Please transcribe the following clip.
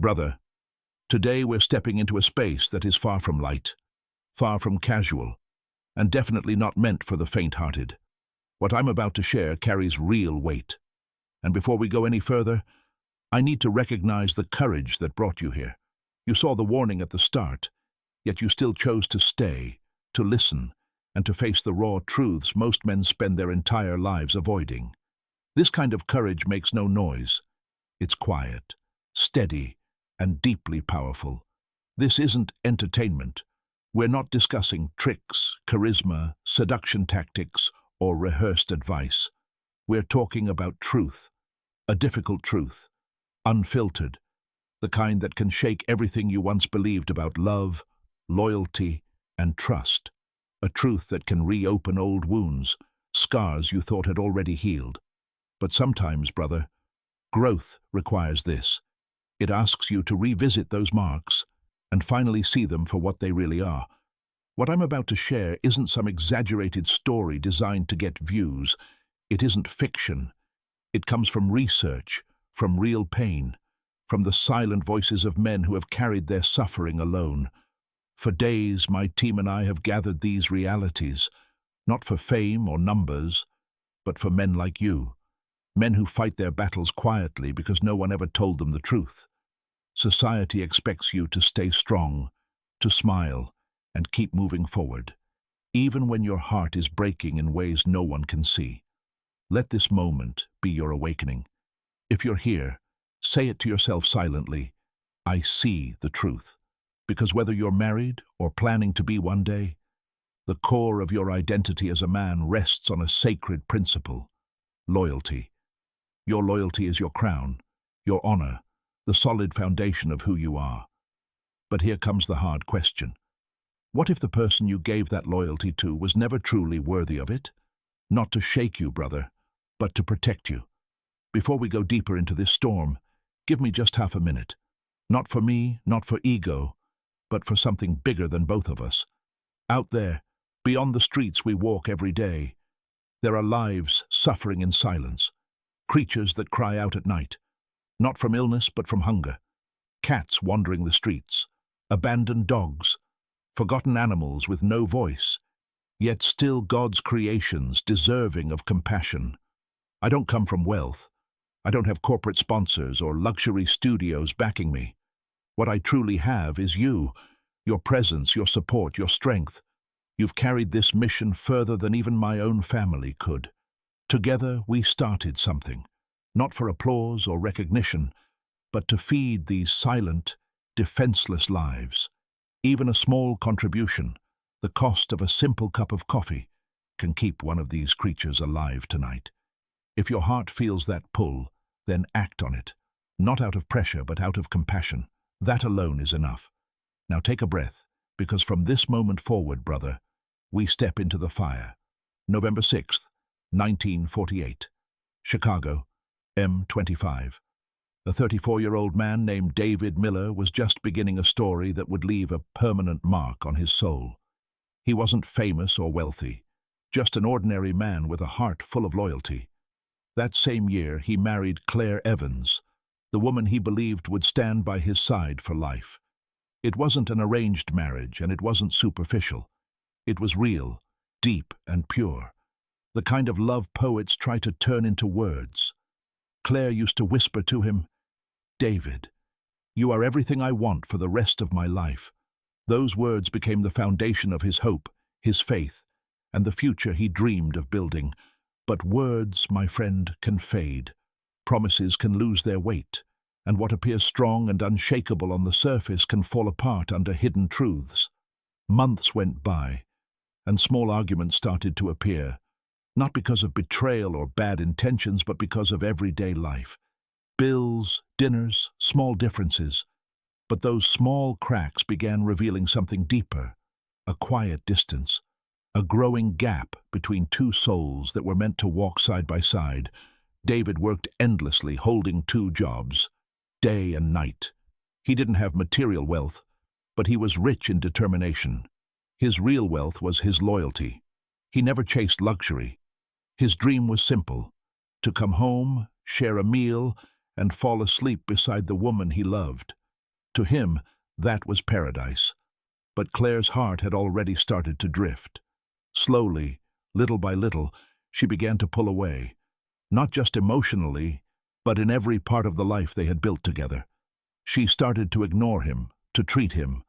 Brother, today we're stepping into a space that is far from light, far from casual, and definitely not meant for the faint-hearted. What I'm about to share carries real weight. And before we go any further, I need to recognize the courage that brought you here. You saw the warning at the start, yet you still chose to stay, to listen, and to face the raw truths most men spend their entire lives avoiding. This kind of courage makes no noise. It's quiet, steady, and deeply powerful. This isn't entertainment. We're not discussing tricks, charisma, seduction tactics, or rehearsed advice. We're talking about truth, a difficult truth, unfiltered, the kind that can shake everything you once believed about love, loyalty, and trust. A truth that can reopen old wounds, scars you thought had already healed. But sometimes, brother, growth requires this. It asks you to revisit those marks and finally see them for what they really are. What I'm about to share isn't some exaggerated story designed to get views. It isn't fiction. It comes from research, from real pain, from the silent voices of men who have carried their suffering alone. For days, my team and I have gathered these realities, not for fame or numbers, but for men like you. Men who fight their battles quietly because no one ever told them the truth. Society expects you to stay strong, to smile, and keep moving forward, even when your heart is breaking in ways no one can see. Let this moment be your awakening. If you're here, say it to yourself silently, I see the truth. Because whether you're married or planning to be one day, the core of your identity as a man rests on a sacred principle: loyalty. Your loyalty is your crown, your honor, the solid foundation of who you are. But here comes the hard question. What if the person you gave that loyalty to was never truly worthy of it? Not to shake you, brother, but to protect you. Before we go deeper into this storm, give me just half a minute. Not for me, not for ego, but for something bigger than both of us. Out there, beyond the streets we walk every day, there are lives suffering in silence, creatures that cry out at night, not from illness but from hunger, cats wandering the streets, abandoned dogs, forgotten animals with no voice, yet still God's creations deserving of compassion. I don't come from wealth. I don't have corporate sponsors or luxury studios backing me. What I truly have is you, your presence, your support, your strength. You've carried this mission further than even my own family could. Together we started something, not for applause or recognition, but to feed these silent, defenseless lives. Even a small contribution, the cost of a simple cup of coffee, can keep one of these creatures alive tonight. If your heart feels that pull, then act on it, not out of pressure but out of compassion. That alone is enough. Now take a breath, because from this moment forward, brother, we step into the fire. November 6th, 1948. Chicago, M25. A 34-year-old man named David Miller was just beginning a story that would leave a permanent mark on his soul. He wasn't famous or wealthy, just an ordinary man with a heart full of loyalty. That same year, he married Claire Evans, the woman he believed would stand by his side for life. It wasn't an arranged marriage, and it wasn't superficial. It was real, deep, and pure, the kind of love poets try to turn into words. Claire used to whisper to him, "David, you are everything I want for the rest of my life." Those words became the foundation of his hope, his faith, and the future he dreamed of building. But words, my friend, can fade. Promises can lose their weight, and what appears strong and unshakable on the surface can fall apart under hidden truths. Months went by, and small arguments started to appear, not because of betrayal or bad intentions, but because of everyday life. Bills, dinners, small differences. But those small cracks began revealing something deeper, a quiet distance, a growing gap between two souls that were meant to walk side by side. David worked endlessly, holding two jobs, day and night. He didn't have material wealth, but he was rich in determination. His real wealth was his loyalty. He never chased luxury. His dream was simple: to come home, share a meal, and fall asleep beside the woman he loved. To him, that was paradise. But Claire's heart had already started to drift. Slowly, little by little, she began to pull away, not just emotionally, but in every part of the life they had built together. She started to ignore him, to treat him